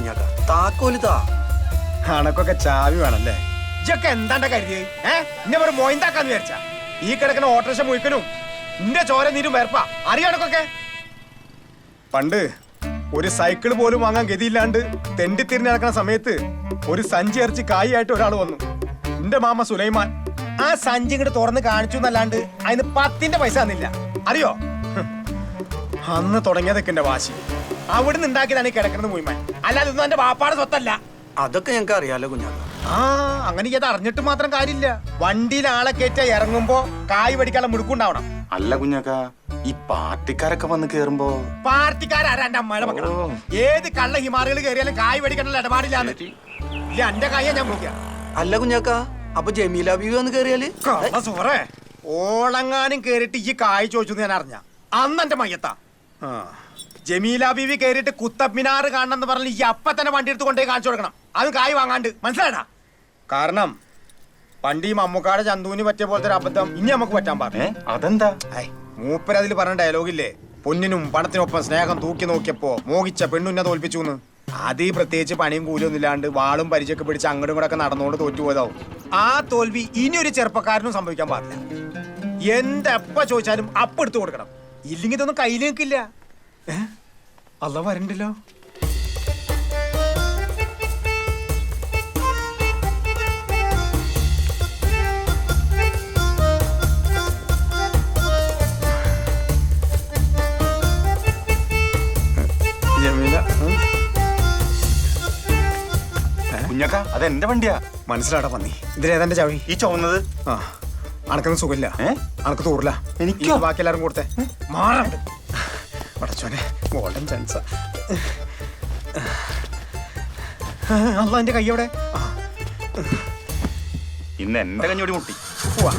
കുഞ്ഞാക്ക, താക്കോലിതാ. അണക്കൊക്കെ ചാവി വേണല്ലേ? ഇതൊക്കെ എന്താണ്ട കരുതിയത്? ഇന്നെ ഒരു മോയിന്താക്കാന്ന് വിചാരിച്ച? ഈ കിടക്കുന്ന ഓട്ടോറിക്ഷ മുഴിക്കനും നിന്റെ ചോര നീരും വേർപ്പാ അറിയാണക്കൊക്കെ. പണ്ട് ഒരു സൈക്കിൾ പോലും വാങ്ങാൻ ഗതിയില്ലാണ്ട് തെണ്ടി തിരിഞ്ഞ് നടക്കുന്ന സമയത്ത് ഒരു സഞ്ചി ഇറച്ചി കായായിട്ട് ഒരാൾ വന്നു, എന്റെ മാമ സുലൈമാൻ. ആ സഞ്ചി ഇങ്ങോട്ട് തുറന്ന് കാണിച്ചു എന്നല്ലാണ്ട് അതിന് 10 പൈസ തന്നില്ല, അറിയോ? അന്ന് തുടങ്ങിയതൊക്കെ എന്റെ വാശി. അവിടുന്ന് ഉണ്ടാക്കിയതാണ് ഈ കിടക്കുന്നത് മുഴുവൻ, അല്ലാതെ ഒന്നും എന്റെ വാപ്പാടെ സ്വത്തല്ല. അതൊക്കെ ഞങ്ങൾക്ക് അറിയാലോ കുഞ്ഞാക്ക. അങ്ങനെ ഇത് അറിഞ്ഞിട്ട് മാത്രം കാര്യമില്ല. വണ്ടിയിൽ ആളെ കയറ്റ ഇറങ്ങുമ്പോ കായ് പഠിക്കാനുള്ള മുടുക്കുണ്ടാവണം. അല്ല കുഞ്ഞാക്ക, ഈ പാർട്ടിക്കാരൊക്കെ വന്ന് കേറുമ്പോ പാർട്ടിക്കാരാരാ എന്റെ അമ്മയുടെ മക്കള? ഏത് കള്ള ഹിമാറുകൾ കയറിയാലും കായ് പഠിക്കാനുള്ള ഇടപാടില്ലാന്ന് ഇല്ല. എന്റെ കായ ഞാൻ നോക്കിയ. അല്ല കുഞ്ഞാക്ക, അപ്പൊ ജമീല ബീവി വന്ന് കേറിയാല് സോറേ ഓളങ്ങാനും കേറിട്ട് ഈ കായ് ചോദിച്ചു ഞാൻ അറിഞ്ഞ അന്ന് എന്റെ മയ്യത്താ. ജമീല ബീവി കയറിയിട്ട് കുത്തബ്മിനാർ കാണണം പറഞ്ഞ് ഈ അപ്പ തന്നെ വണ്ടി എടുത്ത് കൊണ്ടേ കാണിച്ചു കൊടുക്കണം, അത് കായ് വാങ്ങാണ്ട്. മനസ്സിലാടാ? കാരണം പണ്ട് ഈ മമ്മൂക്കാട് ചന്തുവിന് പറ്റിയ പോലത്തെ ഒരു അബദ്ധം ഇനി നമുക്ക് പറ്റാൻ പാടില്ല. അതെന്താ? മൂപ്പര് അതിൽ പറഞ്ഞ ഡയലോഗില്ലേ, പൊന്നിനും പണത്തിനൊപ്പം സ്നേഹം തൂക്കി നോക്കിയപ്പോ മോഹിച്ച പെണ്ണുന്നെ തോൽപ്പിച്ചു. അത് പ്രത്യേകിച്ച് പണിയും കൂലിയൊന്നും ഇല്ലാണ്ട് വാളും പരിചയൊക്കെ പിടിച്ച് അങ്ങോട്ടും കൂടെ ഒക്കെ നടന്നുകൊണ്ട് തോറ്റുപോയതാവും. ആ തോൽവി ഇനി ഒരു ചെറുപ്പക്കാരനും സംഭവിക്കാൻ പാടില്ല. എന്തെപ്പ ചോദിച്ചാലും അപ്പ എടുത്തു കൊടുക്കണം, ഇല്ലെങ്കിൽ ഇതൊന്നും കയ്യിൽ നിൽക്കില്ല. അല്ല വരണ്ടല്ലോ. കുഞ്ഞാക്ക, അത് എന്റെ വണ്ടിയാ. മനസ്സിലാടാ പന്നി, ഇതിലേതാ ചാവി? ഈ ചുവന്നത്. അണക്കൊന്നും സുഖമില്ല, അണക്ക് തൂറില്ല. എനിക്ക് ബാക്കി എല്ലാരും കൊടുത്തേ. മാറണ്ട് പടച്ചോനെ, ഗോൾഡൻ ചാൻസ്. അല്ല എന്റെ കൈ എവിടെ? ഇന്ന് എന്റെ കഞ്ഞോടി മുട്ടി. പോവാ.